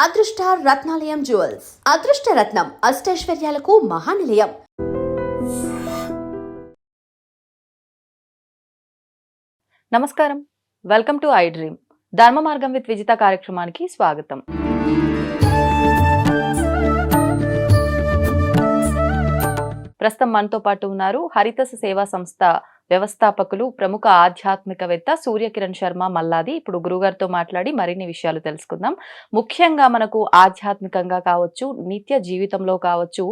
అదృష్ట రత్నాలయం జ్యువెల్స్ అదృష్ట రత్నం అష్టైశ్వర్యాలకు మహానిలయం. నమస్కారం, వెల్కమ్ టు ఐ డ్రీమ్. ధర్మ మార్గం విత్ విజిత కార్యక్రమానికి స్వాగతం. ప్రస్తుతం మనతో పాటు ఉన్నారు హరితస సేవా సంస్థ వ్యవస్థాపకులు, ప్రముఖ ఆధ్యాత్మికవేత్త సూర్యకిరణ్ శర్మ మల్లాది. ఇప్పుడు గురుగారితో మాట్లాడి మరిన్ని విషయాలు తెలుసుకుందాం. ముఖ్యంగా మనకు ఆధ్యాత్మికంగా కావచ్చు, నిత్య జీవితంలో కావచ్చు,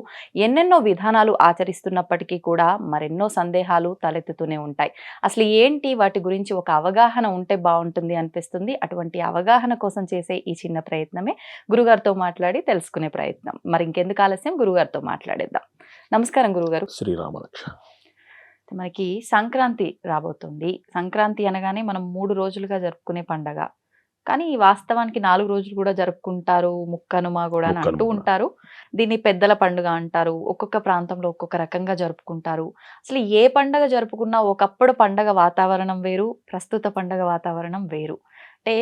ఎన్నెన్నో విధానాలు ఆచరిస్తున్నప్పటికీ కూడా మరెన్నో సందేహాలు తలెత్తుతూనే ఉంటాయి. అసలు ఏంటి వాటి గురించి ఒక అవగాహన ఉంటే బాగుంటుంది అనిపిస్తుంది. అటువంటి అవగాహన కోసం చేసే ఈ చిన్న ప్రయత్నమే గురుగారితో మాట్లాడి తెలుసుకునే ప్రయత్నం. మరి ఇంకెందుకు ఆలస్యం, గురుగారితో మాట్లాడేద్దాం. నమస్కారం గురుగారు. శ్రీరామరక్ష. మనకి సంక్రాంతి రాబోతుంది. సంక్రాంతి అనగానే మనం 3 రోజులుగా జరుపుకునే పండగ. కానీ వాస్తవానికి 4 రోజులు కూడా జరుపుకుంటారు. ముక్కనుమ కూడా అని అంటూ ఉంటారు. దీన్ని పెద్దల పండుగ అంటారు. ఒక్కొక్క ప్రాంతంలో ఒక్కొక్క రకంగా జరుపుకుంటారు. అసలు ఏ పండగ జరుపుకున్నా ఒకప్పుడు పండగ వాతావరణం వేరు, ప్రస్తుత పండగ వాతావరణం వేరు. అంటే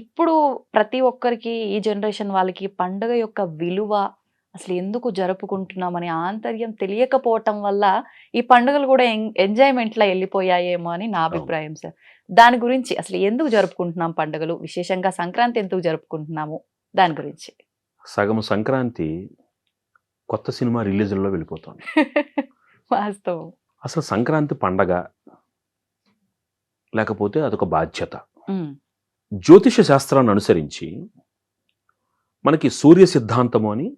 ఇప్పుడు ప్రతి ఒక్కరికి, ఈ జనరేషన్ వాళ్ళకి పండుగ యొక్క విలువ, అసలు ఎందుకు జరుపుకుంటున్నామని ఆంతర్యం తెలియకపోవటం వల్ల ఈ పండుగలు కూడా ఎంజాయ్మెంట్లో వెళ్ళిపోయాయేమో అని నా అభిప్రాయం సార్. దాని గురించి అసలు ఎందుకు జరుపుకుంటున్నాం పండుగలు, విశేషంగా సంక్రాంతి ఎందుకు జరుపుకుంటున్నాము, దాని గురించి. సగం సంక్రాంతి కొత్త సినిమా రిలీజ్లో వెళ్ళిపోతుంది. వాస్తవం. అసలు సంక్రాంతి పండగ లేకపోతే అదొక బాధ్యత. జ్యోతిష శాస్త్రాన్ని అనుసరించి మనకి సూర్య సిద్ధాంతము అని,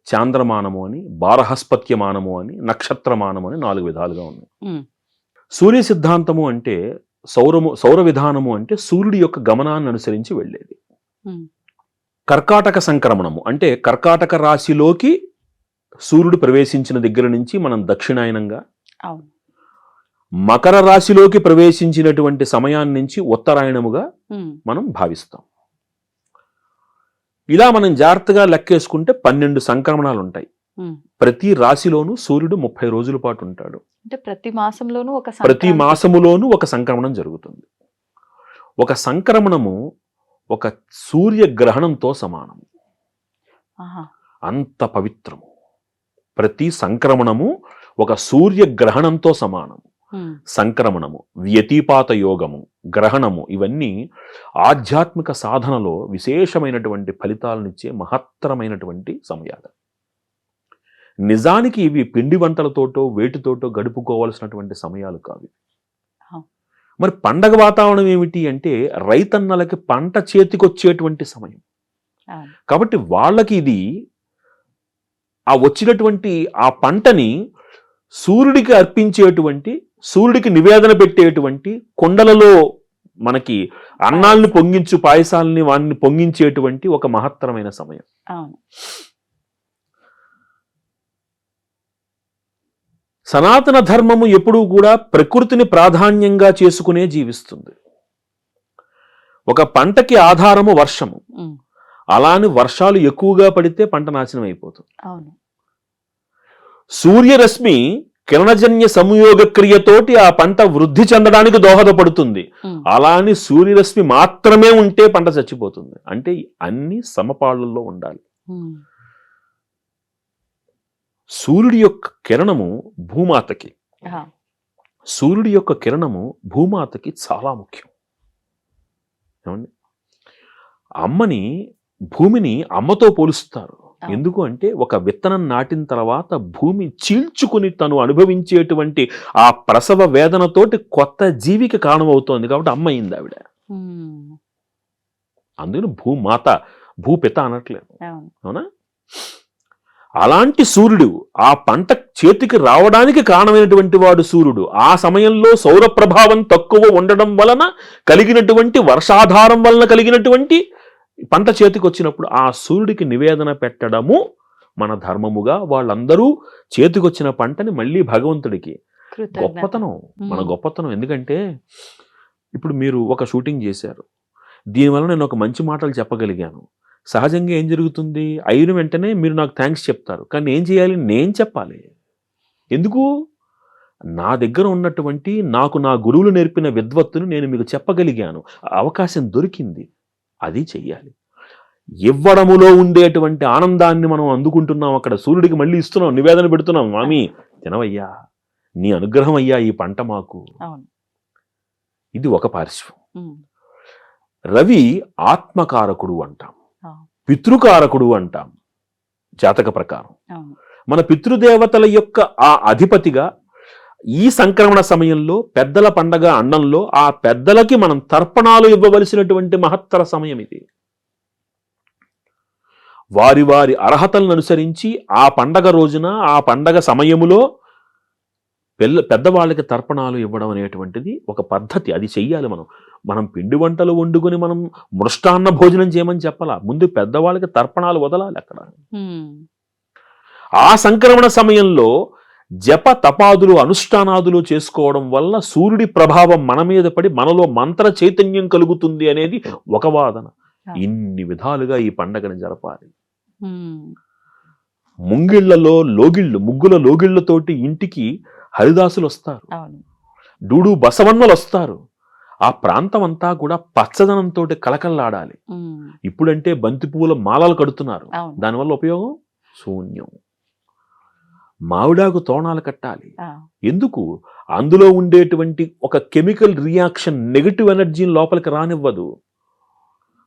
చాంద్రమానము అని, బారహస్పత్యమానము అని, నక్షత్రమానము అని 4 విధాలుగా ఉన్నాయి. సూర్య సిద్ధాంతము అంటే సౌర విధానము అంటే సూర్యుడి యొక్క గమనాన్ని అనుసరించి వెళ్ళేది. కర్కాటక సంక్రమణము అంటే కర్కాటక రాశిలోకి సూర్యుడు ప్రవేశించిన దగ్గర నుంచి మనం దక్షిణాయనంగా, మకర రాశిలోకి ప్రవేశించినటువంటి సమయాన్ని నుంచి ఉత్తరాయణముగా మనం భావిస్తాం. ఇలా మనం జాగ్రత్తగా లెక్కేసుకుంటే 12 సంక్రమణాలు ఉంటాయి. ప్రతి రాశిలోనూ సూర్యుడు 30 రోజుల పాటు ఉంటాడు. అంటే ప్రతి మాసంలోనూ ఒక సంక్రమణం జరుగుతుంది. ఒక సంక్రమణము ఒక సూర్యగ్రహణంతో సమానము. అంత పవిత్రము. ప్రతి సంక్రమణము ఒక సూర్యగ్రహణంతో సమానము. సంక్రమణము, వ్యతిపాత యోగము, గ్రహణము ఇవన్నీ ఆధ్యాత్మిక సాధనలో విశేషమైనటువంటి ఫలితాలనిచ్చే మహత్తరమైనటువంటి సమయాలు. నిజానికి ఇవి పిండి వంటలతోటో వేటితోటో గడుపుకోవాల్సినటువంటి సమయాలు కావు. మరి పండగ వాతావరణం ఏమిటి అంటే రైతన్నలకి పంట చేతికొచ్చేటువంటి సమయం. కాబట్టి వాళ్ళకి ఇది ఆ వచ్చినటువంటి ఆ పంటని సూర్యుడికి అర్పించేటువంటి, సూర్యుడికి నివేదన పెట్టేటువంటి, కొండలలో మనకి అన్నాల్ని పొంగించు పాయసాలని వాడిని పొంగించేటువంటి ఒక మహత్తరమైన సమయం. సనాతన ధర్మము ఎప్పుడూ కూడా ప్రకృతిని ప్రాధాన్యంగా చేసుకునే జీవిస్తుంది. ఒక పంటకి ఆధారము వర్షము. అలాని వర్షాలు ఎక్కువగా పడితే పంట నాశనం అయిపోతుంది. సూర్యరశ్మి కిరణజన్య సంయోగ క్రియతోటి ఆ పంట వృద్ధి చెందడానికి దోహదపడుతుంది. అలాని సూర్యరశ్మి మాత్రమే ఉంటే పంట చచ్చిపోతుంది. అంటే అన్ని సమపాళ్లలో ఉండాలి. సూర్యుడి యొక్క కిరణము భూమాతకి చాలా ముఖ్యం. ఏమండి, భూమిని అమ్మతో పోలుస్తారు. ఎందుకు అంటే ఒక విత్తనం నాటిన తర్వాత భూమి చీల్చుకుని తను అనుభవించేటువంటి ఆ ప్రసవ వేదనతోటి కొత్త జీవికి కారణమవుతోంది. కాబట్టి అమ్మ అయింది ఆవిడ. అందుకని భూమాత, భూపిత అనట్లేదు. అవునా? అలాంటి సూర్యుడు ఆ పంట చేతికి రావడానికి కారణమైనటువంటి వాడు సూర్యుడు. ఆ సమయంలో సౌర ప్రభావం తక్కువ ఉండడం వలన కలిగినటువంటి వర్షాధారం వలన కలిగినటువంటి పంట చేతికి వచ్చినప్పుడు ఆ సూర్యుడికి నివేదన పెట్టడము మన ధర్మముగా, వాళ్ళందరూ చేతికొచ్చిన పంటని మళ్ళీ భగవంతుడికి గొప్పతనం, మన గొప్పతనం. ఎందుకంటే ఇప్పుడు మీరు ఒక షూటింగ్ చేశారు, దీనివల్ల నేను ఒక మంచి మాటలు చెప్పగలిగాను. సహజంగా ఏం జరుగుతుంది, అయిన వెంటనే మీరు నాకు థ్యాంక్స్ చెప్తారు. కానీ ఏం చేయాలి, నేను చెప్పాలి. ఎందుకు? నా దగ్గర ఉన్నటువంటి నాకు నా గురువులు నేర్పిన విద్వత్తును నేను మీకు చెప్పగలిగాను, అవకాశం దొరికింది, అది చెయ్యాలి. ఇవ్వడములో ఉండేటువంటి ఆనందాన్ని మనం అందుకుంటున్నాం. అక్కడ సూర్యుడికి మళ్ళీ ఇస్తున్నాం, నివేదన పెడుతున్నాం. మామి తినవయ్యా, నీ అనుగ్రహం అయ్యా ఈ పంట మాకు. ఇది ఒక పార్శ్వం. రవి ఆత్మకారకుడు అంటాం, పితృకారకుడు అంటాం జాతక ప్రకారం. మన పితృదేవతల యొక్క ఆ అధిపతిగా ఈ సంక్రమణ సమయంలో పెద్దల పండగ అండంలో ఆ పెద్దలకి మనం తర్పణాలు ఇవ్వవలసినటువంటి మహత్తర సమయం ఇది. వారి వారి అర్హతలను అనుసరించి ఆ పండగ రోజున ఆ పండగ సమయములో పెద్దవాళ్ళకి తర్పణాలు ఇవ్వడం అనేటువంటిది ఒక పద్ధతి. అది చెయ్యాలి. మనం పిండి వంటలు వండుకొని మనం మృష్టాన్న భోజనం చేయమని చెప్పాలా, ముందు పెద్దవాళ్ళకి తర్పణాలు వదలాలి. అక్కడ ఆ సంక్రమణ సమయంలో జప తపాదులు అనుష్ఠానాదులు చేసుకోవడం వల్ల సూర్యుడి ప్రభావం మన మీద పడి మనలో మంత్ర చైతన్యం కలుగుతుంది అనేది ఒక వాదన. ఇన్ని విధాలుగా ఈ పండగను జరపాలి. ముగ్గుల లోగిళ్లతోటి ఇంటికి హరిదాసులు వస్తారు, డూడు బసవన్నలు వస్తారు. ఆ ప్రాంతం అంతా కూడా పచ్చదనంతో కలకల్లాడాలి. ఇప్పుడంటే బంతి పువ్వుల మాలలు కడుతున్నారు, దానివల్ల ఉపయోగం శూన్యం. మామిడాకు తోరణాలు కట్టాలి. ఎందుకు? అందులో ఉండేటువంటి ఒక కెమికల్ రియాక్షన్ నెగటివ్ ఎనర్జీని లోపలికి రానివ్వదు.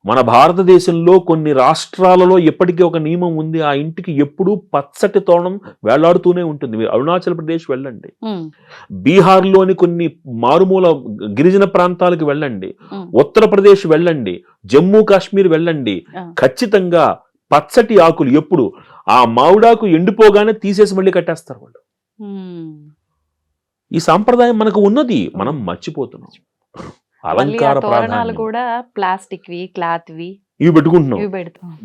మన భారతదేశంలో కొన్ని రాష్ట్రాలలో ఎప్పటికీ ఒక నియమం ఉంది, ఆ ఇంటికి ఎప్పుడూ పచ్చటి తోరణం వేలాడుతూనే ఉంటుంది. మీరు అరుణాచల్ ప్రదేశ్ వెళ్ళండి, బీహార్లోని కొన్ని మారుమూల గిరిజన ప్రాంతాలకు వెళ్ళండి, ఉత్తరప్రదేశ్ వెళ్ళండి, జమ్మూ కాశ్మీర్ వెళ్ళండి, ఖచ్చితంగా పచ్చటి ఆకులు ఎప్పుడు ఆ మామిడాకు ఎండిపోగానే తీసేసి మళ్ళీ కట్టేస్తారు వాళ్ళు. ఈ సాంప్రదాయం మనకు ఉన్నది, మనం మర్చిపోతున్నాం. అలంకార తోరణాలు కూడా ప్లాస్టిక్ వి, క్లాత్ వి ఇవి పెట్టుకుంటున్నాం,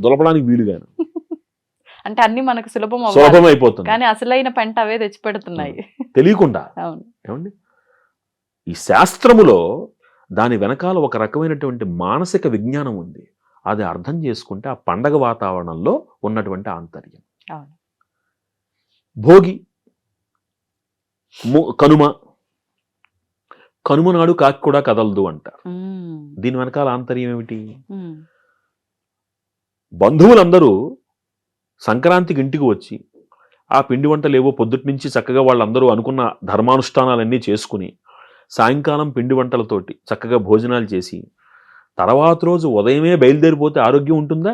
దులపడానికి వీలుగా. అంటే అన్ని మనకు సులభం అయిపోతుంది, కానీ అసలైన పంట అవే తెచ్చి పెడుతున్నాయి తెలియకుండా. ఏమండి, ఈ శాస్త్రములో దాని వెనకాల ఒక రకమైనటువంటి మానసిక విజ్ఞానం ఉంది. అది అర్థం చేసుకుంటే ఆ పండగ వాతావరణంలో ఉన్నటువంటి ఆంతర్యం. భోగి, కనుమ నాడు కాకి కూడా కదలదు అంటారు. దీని వెనకాల ఆంతర్యం ఏమిటి? బంధువులందరూ సంక్రాంతికి ఇంటికి వచ్చి ఆ పిండి వంటలు ఏవో పొద్దుటి నుంచి చక్కగా వాళ్ళందరూ అనుకున్న ధర్మానుష్ఠానాలన్నీ చేసుకుని సాయంకాలం పిండి వంటలతోటి చక్కగా భోజనాలు చేసి తర్వాత రోజు ఉదయమే బయలుదేరిపోతే ఆరోగ్యం ఉంటుందా?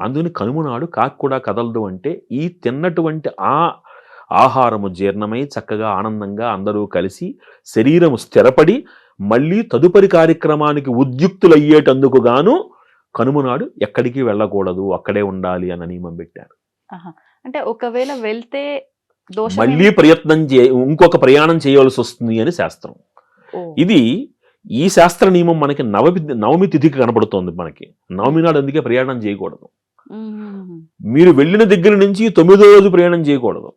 అందుకని కనుమ నాడు కాకి కూడా కదలదు అంటే ఈ తిన్నటువంటి ఆ ఆహారము జీర్ణమై చక్కగా ఆనందంగా అందరూ కలిసి శరీరము స్థిరపడి మళ్ళీ తదుపరి కార్యక్రమానికి ఉద్యుక్తులయ్యేటందుకు గాను కనుమ నాడు ఎక్కడికి వెళ్ళకూడదు, అక్కడే ఉండాలి అన్న నియమం పెట్టారు. అంటే ఒకవేళ వెళ్తే మళ్ళీ ఇంకొక ప్రయాణం చేయవలసి వస్తుంది అని శాస్త్రం. ఇది ఈ శాస్త్ర నియమం మనకి నవమి తిథికి కనబడుతోంది. మనకి నవమి నాడు అందుకే ప్రయాణం చేయకూడదు. మీరు వెళ్ళిన దగ్గర నుంచి 9వ రోజు ప్రయాణం చేయకూడదు.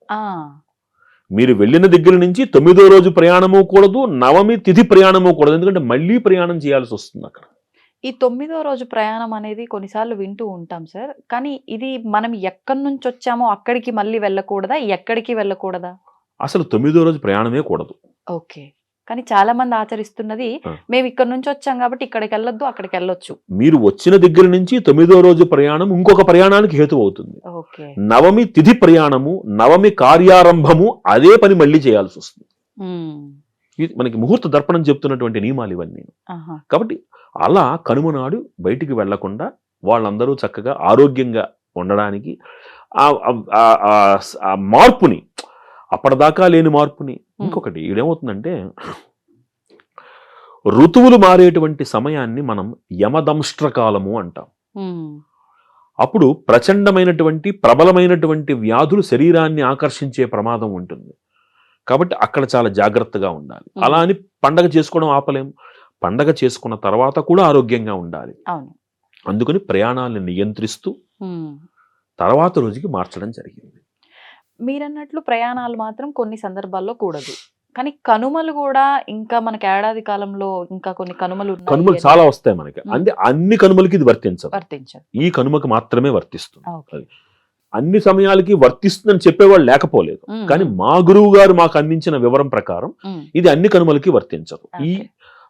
మీరు వెళ్ళిన దగ్గర నుంచి 9వ రోజు ప్రయాణము కూడదు, నవమి తిథి ప్రయాణము కూడదు. ఎందుకంటే మళ్ళీ ప్రయాణం చేయాల్సి వస్తుంది అక్కడ. ఈ 9వ రోజు ప్రయాణం అనేది కొన్నిసార్లు వింటూ ఉంటాం సార్, కానీ ఇది మనం ఎక్కడి నుంచి వచ్చామో అక్కడికి మళ్ళీ వెళ్ళకూడదా, ఎక్కడికి వెళ్ళకూడదా? అసలు 9వ రోజు ప్రయాణమే కూడదు. ఓకే, కానీ చాలా మంది ఆచరిస్తున్నది మేము ఇక్కడ నుంచి వచ్చాం కాబట్టి ఇక్కడికి వెళ్ళొద్దు, అక్కడికి వెళ్ళొచ్చు. మీరు వచ్చిన దగ్గర నుంచి 9వ రోజు ప్రయాణం ఇంకొక ప్రయాణానికి హేతు అవుతుంది. నవమి తిథి ప్రయాణము, నవమి కార్యారంభము అదే పని మళ్ళీ చేయాల్సి వస్తుంది. మనకి ముహూర్త దర్పణం చెప్తున్నటువంటి నియమాలు ఇవన్నీ. కాబట్టి అలా కనుమ నాడు బయటికి వెళ్లకుండా వాళ్ళందరూ చక్కగా ఆరోగ్యంగా ఉండడానికి ఆ మార్పుని, అప్పటిదాకా లేని మార్పుని. ఇంకొకటి ఇదేమవుతుందంటే ఋతువులు మారేటువంటి సమయాన్ని మనం యమదంష్ట్రకాలము అంటాం. అప్పుడు ప్రచండమైనటువంటి ప్రబలమైనటువంటి వ్యాధులు శరీరాన్ని ఆకర్షించే ప్రమాదం ఉంటుంది. కాబట్టి అక్కడ చాలా జాగ్రత్తగా ఉండాలి. అలా అని పండగ చేసుకోవడం ఆపలేం. పండగ చేసుకున్న తర్వాత కూడా ఆరోగ్యంగా ఉండాలి. అందుకని ప్రయాణాలను నియంత్రిస్తూ తర్వాత రోజుకి మార్చడం జరిగింది. మీరన్నట్లు ప్రయాణాలు మాత్రం కొన్ని సందర్భాల్లో కూడదు, కానీ కనుమలు కూడా ఇంకా మనకి ఏడాది కాలంలో ఇంకా కొన్ని కనుమలు చాలా వస్తాయి మనకి. అంటే అన్ని కనుమలకి ఇది వర్తించదు, ఈ కనుమకి మాత్రమే వర్తిస్తుంది. అన్ని సమయాలకి వర్తిస్తుందని చెప్పేవాళ్ళు లేకపోలేదు, కానీ మా గురువు గారు మాకు అందించిన వివరం ప్రకారం ఇది అన్ని కనుమలకి వర్తించదు. ఈ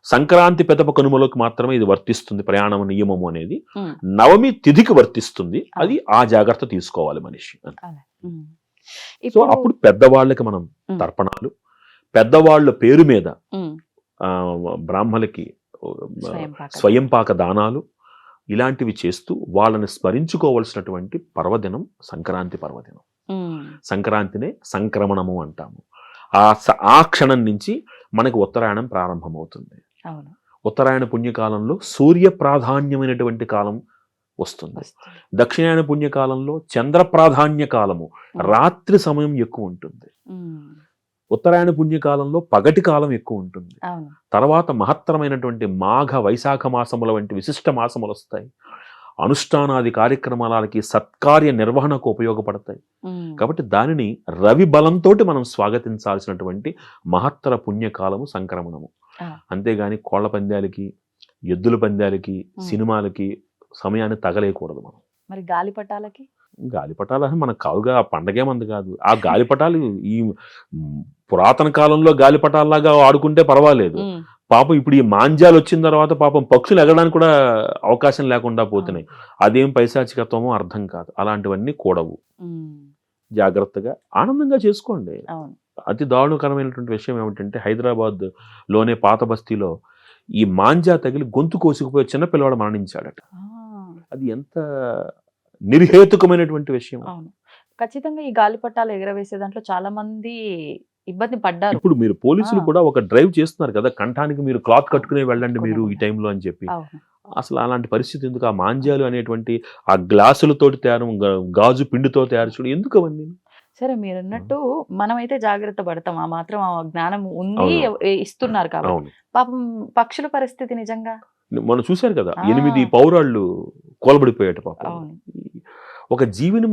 సంక్రాంతి పెదప కనుమలోకి మాత్రమే ఇది వర్తిస్తుంది ప్రయాణం నియమము అనేది. ఉమ్, నవమి తిథికి వర్తిస్తుంది. ఆ. అది ఆ జాగ్రత్త తీసుకోవాలి మనిషి. అలా. ఉమ్. సో ఇప్పుడు అప్పుడు పెద్దవాళ్ళకి మనం ఉమ్, తర్పణాలు, పెద్దవాళ్ళ పేరు మీద ఉమ్, ఆ, బ్రాహ్మలకి స్వయంపాక స్వయంపాక దానాలు ఇలాంటివి చేస్తూ వాళ్ళని స్మరించుకోవలసినటువంటి పర్వదినం సంక్రాంతి పర్వదినం. ఉమ్, సంక్రాంతినే సంక్రమణము అంటాము. ఆ క్షణం నుంచి మనకి ఉత్తరాయణం ప్రారంభమవుతుంది. అవును ఉత్తరాయణ పుణ్యకాలంలో సూర్య ప్రాధాన్యమైనటువంటి కాలం వస్తుంది. వస్తుంది. దక్షిణాయన పుణ్యకాలంలో చంద్ర ప్రాధాన్య కాలము, రాత్రి సమయం ఎక్కువ ఉంటుంది. ఉమ్, ఉత్తరాయణ పుణ్యకాలంలో పగటి కాలం ఎక్కువ ఉంటుంది. అవును తర్వాత మహత్తరమైనటువంటి మాఘ వైశాఖ మాసముల వంటి విశిష్ట మాసములు వస్తాయి. అనుష్ఠానాది కార్యక్రమాలకి సత్కార్య నిర్వహణకు ఉపయోగపడతాయి. ఉమ్, కాబట్టి దానిని రవి బలంతో మనం స్వాగతించాల్సినటువంటి మహత్తర పుణ్యకాలము సంక్రమణము. ఆ. అంతేగాని కోళ్ల పందాలకి, ఎద్దుల పందాలకి, సినిమాలకి సమయాన్ని తగలేయకూడదు మనం. మరి గాలిపటాలకి గాలిపటాలు మనకు కావుగా, ఆ పండగే మంది కాదు. ఆ గాలిపటాలు ఈ పురాతన కాలంలో గాలిపటాల్లాగా ఆడుకుంటే పర్వాలేదు. ఉమ్, పాపం ఇప్పుడు ఈ మాంజాలు వచ్చిన తర్వాత పాపం పక్షులు ఎగడానికి కూడా అవకాశం లేకుండా పోతున్నాయి. అదేం పైశాచికత్వమో అర్థం కాదు. అలాంటివన్నీ కూడవు. ఉమ్, జాగ్రత్తగా ఆనందంగా చేసుకోండి. అవును అతి దారుణకరమైనటువంటి విషయం ఏమిటంటే హైదరాబాద్ లోనే పాత బస్తీలో ఈ మాంజా తగిలి గొంతు కోసుకుపోయి చిన్న పిల్లవాడు మరణించాడట. ఆ, అది ఎంత నిర్హేతుకమైనటువంటి విషయం. అవును ఖచ్చితంగా ఈ గాలిపటాలు ఎగరవేసే దాంట్లో చాలా మంది ఇబ్బంది పడ్డారు. ఇప్పుడు మీరు పోలీసులు ఆ. కూడా ఒక డ్రైవ్ చేస్తున్నారు కదా, కంఠానికి మీరు క్లాత్ కట్టుకునే వెళ్ళండి మీరు ఈ టైంలో అని చెప్పి. అవును అసలు అలాంటి పరిస్థితి ఎందుకు? ఆ మాంజాలు అనేటువంటి ఆ గ్లాసులతోటి తయారు, గాజు పిండితో తయారు చేయడం ఎందుకు అవన్నీ? సరే మీరు అన్నట్టు మనమైతే జాగ్రత్త పడతాం. ఆ మాత్రం ఆ జ్ఞానం ఉంది, అవును. ఇస్తున్నారు కాబట్టి. అవును, పాపం పక్షుల పరిస్థితి నిజంగా మనం చూశారు కదా, ఆ. 8 పౌరాళ్ళు కోలబడిపోయాట పాపం. అవును ఒక జీవిని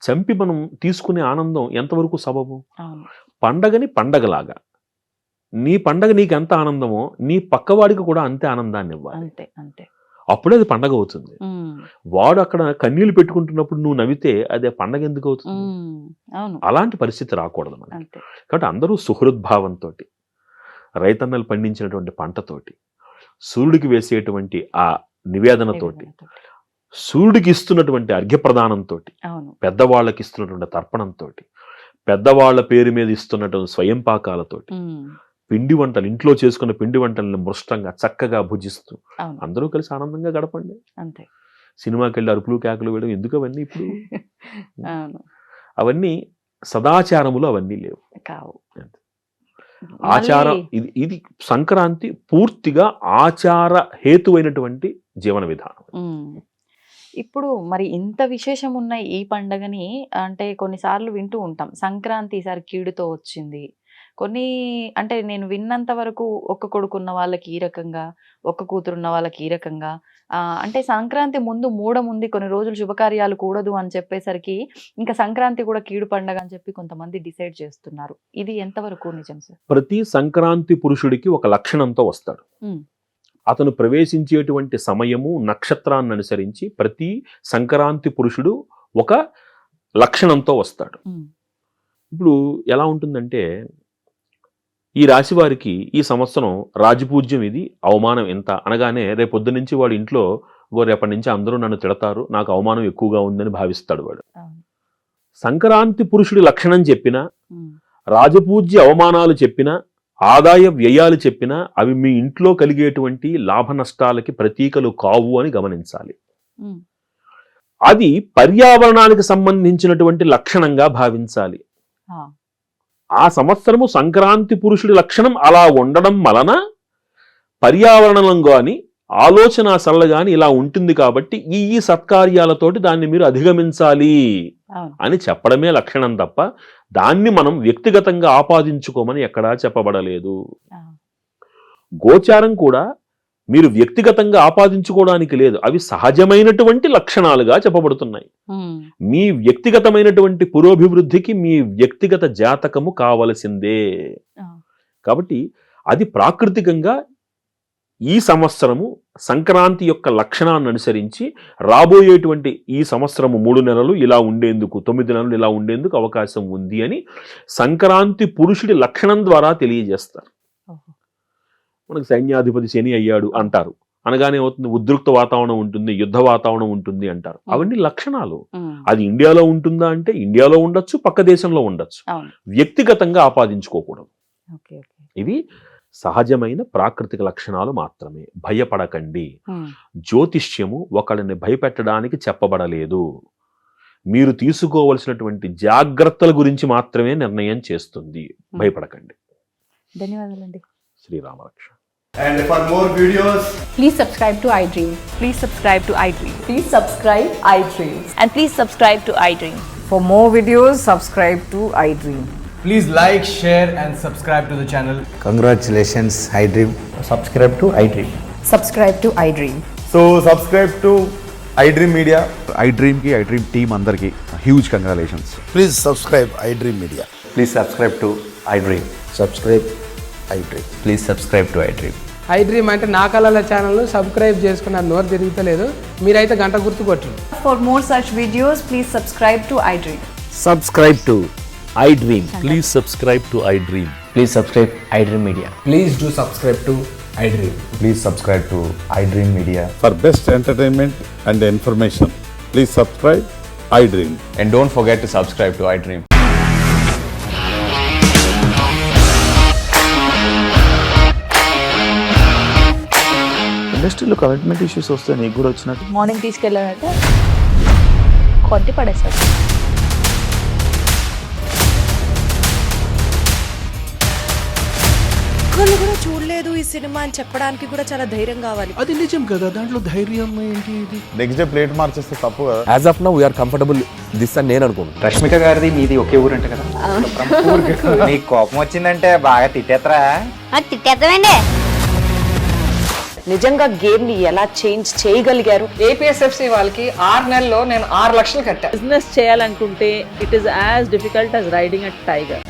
చంపి మనం తీసుకునే ఆనందం ఎంతవరకు సబబు? అవును పండగని పండగలాగా, నీ పండగ నీకు ఎంత ఆనందమో నీ పక్కవాడికి కూడా అంతే ఆనందాన్ని ఇవ్వాలి. అంతే అంతే. అప్పుడే అది పండగ అవుతుంది. ఉమ్, వాడు అక్కడ కన్నీళ్లు పెట్టుకుంటున్నప్పుడు నువ్వు నవ్వితే అదే పండగ ఎందుకు అవుతుంది? ఉమ్, అవును అలాంటి పరిస్థితి రాకూడదు మనకి. అంతే. కాబట్టి అందరూ సుహృద్భావంతో, రైతన్నలు పండించినటువంటి పంటతోటి, సూర్యుడికి వేసేటువంటి ఆ నివేదనతోటి, సూర్యుడికి ఇస్తున్నటువంటి అర్ఘ్యప్రదానంతో, అవును పెద్దవాళ్ళకి ఇస్తున్నటువంటి తర్పణంతో, పెద్దవాళ్ల పేరు మీద ఇస్తున్నటువంటి స్వయంపాకాలతోటి, ఉమ్, పిండి వంటలు, ఇంట్లో చేసుకున్న పిండి వంటలను మృష్టంగా చక్కగా భుజిస్తూ అవును అందరూ కలిసి ఆనందంగా గడపండి. అంతే. సినిమాకి వెళ్ళి అరుపులు కేకలు వేయడం ఎందుకు అవన్నీ? ఇప్పుడు అవును అవన్నీ సదాచారములు అవన్నీ లేవు. కావు. ఆచారం మళ్ళీ- ఇది సంక్రాంతి పూర్తిగా ఆచార హేతువైనటువంటి జీవన విధానం. ఉమ్. ఇప్పుడు మరి ఇంత విశేషం ఉన్న ఈ పండగని అంటే కొన్నిసార్లు వింటూ ఉంటాం, సంక్రాంతి ఈసారి కీడుతో వచ్చింది. కొన్ని అంటే నేను విన్నంత వరకు ఒక్క కొడుకున్న వాళ్ళకి ఈ రకంగా, ఒక్క కూతురున్న వాళ్ళకి ఈ రకంగా, అంటే సంక్రాంతి ముందు మూఢముంది, కొన్ని రోజులు శుభకార్యాలు కూడదు అని చెప్పేసరికి ఇంకా సంక్రాంతి కూడా కీడు పండగ అని చెప్పి కొంతమంది డిసైడ్ చేస్తున్నారు. ఇది ఎంతవరకు నిజం సార్? ప్రతి సంక్రాంతి పురుషుడికి ఒక లక్షణంతో వస్తాడు. ఉమ్, అతను ప్రవేశించేటువంటి సమయము నక్షత్రాన్ని అనుసరించి ప్రతి సంక్రాంతి పురుషుడు ఒక లక్షణంతో వస్తాడు. ఉమ్, ఇప్పుడు ఎలా ఉంటుందంటే, ఈ రాశి వారికి ఈ సంవత్సరం రాజపూజ్యం ఇది, అవమానం ఎంత అనగానే రేపొద్దు నుంచి వాడు ఇంట్లో రేపటి నుంచి అందరూ నన్ను తిడతారు, నాకు అవమానం ఎక్కువగా ఉందని భావిస్తాడు వాడు. అవును. సంక్రాంతి పురుషుడి లక్షణం చెప్పినా, ఉమ్, రాజపూజ్య అవమానాలు చెప్పినా, ఆదాయ వ్యయాలు చెప్పినా అవి మీ ఇంట్లో కలిగేటువంటి లాభ నష్టాలకి ప్రతీకలు కావు అని గమనించాలి. ఉమ్, అది పర్యావరణానికి సంబంధించినటువంటి లక్షణంగా భావించాలి. ఆ, ఆ సంవత్సరము సంక్రాంతి పురుషుడి లక్షణం అలా ఉండడం వలన పర్యావరణం గాని ఆలోచన సరళ గాని ఇలా ఉంటుంది కాబట్టి ఈ సత్కార్యాలతోటి దాన్ని మీరు అధిగమించాలి అవును. అని చెప్పడమే లక్షణం తప్ప దాన్ని మనం వ్యక్తిగతంగా ఆపాదించుకోమని ఎక్కడా చెప్పబడలేదు. ఆ, గోచారం కూడా మీరు వ్యక్తిగతంగా ఆపాదించుకోవడానికి లేదు, అవి సహజమైనటువంటి లక్షణాలుగా చెప్పబడుతున్నాయి. ఉమ్, మీ వ్యక్తిగతమైనటువంటి పురోభివృద్ధికి మీ వ్యక్తిగత జాతకము కావలసిందే. ఆ, కాబట్టి అది ప్రాకృతికంగా ఈ సంవత్సరము సంక్రాంతి యొక్క లక్షణాన్ని అనుసరించి రాబోయేటువంటి ఈ సంవత్సరము 3 నెలలు ఇలా ఉండేందుకు, 9 నెలలు ఇలా ఉండేందుకు అవకాశం ఉంది అని సంక్రాంతి పురుషుడి లక్షణం ద్వారా తెలియజేస్తారు. ఓహో. మనకు సైన్యాధిపతి శని అయ్యాడు అంటారు. అనగానే అవుతుంది ఉద్రిక్త వాతావరణం ఉంటుంది, యుద్ధ వాతావరణం ఉంటుంది అంటారు. అవన్నీ లక్షణాలు. అది ఇండియాలో ఉంటుందా అంటే ఇండియాలో ఉండొచ్చు, పక్క దేశంలో ఉండొచ్చు. వ్యక్తిగతంగా ఆపాదించుకోకూడదు. ఇవి సహజమైన ప్రాకృతిక లక్షణాలు మాత్రమే. భయపడకండి. జ్యోతిష్యము ఒకళ్ళని భయపెట్టడానికి చెప్పబడలేదు. మీరు తీసుకోవలసినటువంటి జాగ్రత్తల గురించి మాత్రమే నిర్ణయం చేస్తుంది. భయపడకండి. ధన్యవాదాలండి. శ్రీరామరక్ష. And for more videos, Please subscribe to iDream. Please subscribe to iDream. Please subscribe iDream. And please subscribe to iDream. For more videos, subscribe to iDream. please like, share and subscribe to the channel. Congratulations, iDream. Subscribe to iDream. Subscribe to iDream. So subscribe to iDream Media. iDream ki iDream team andarki huge congratulations. Please subscribe iDream Media. Please subscribe to iDream. Subscribe iDream. Please subscribe to iDream. iDream అంటే నా కళల ఛానల్ను subscribe చేసుకున్న నోరు తిరుగుతలేదు. మీరైతే గంట గుర్తు కొట్టండి. For more such videos, please subscribe to iDream. Subscribe to iDream. Please subscribe to iDream. Please subscribe iDream Media. Please do subscribe to iDream. Please subscribe to iDream Media. For best entertainment and information, please subscribe iDream. And don't forget to subscribe to iDream. ఇండస్ట్రీలో commitment issues వస్తే నీకు కూడా వచ్చినట్టు. Morning తీసుకెళ్ళాలంటే కొట్టి పడేస్తాడు. ఒక్కళ్ళు కూడా చూడలేదు ఈ సినిమా అని చెప్పడానికి కూడా చాలా ధైర్యం కావాలి. అది నిజం కదా, దాంట్లో ధైర్యం ఏంటి? ఇది నెక్స్ట్ డే ప్లేట్ మార్చేస్తే తప్పు కదా. As of now, we are comfortable this అని నేను అనుకుంటున్నాను. రష్మిక గారిది మీది ఒకే ఊరంట కదా. నీకు కోపం వచ్చిందంటే బాగా తిట్టేత్తరా? తిట్టేద్దామండి. నిజంగా గేమ్ ని ఎలా చేంజ్ చేయగలిగారు? APSFC వాళ్ళకి 6 నెలల్లో నేను 6 లక్షలు కట్టా. బిజినెస్ చేయాలనుకుంటే it is as difficult as riding a tiger.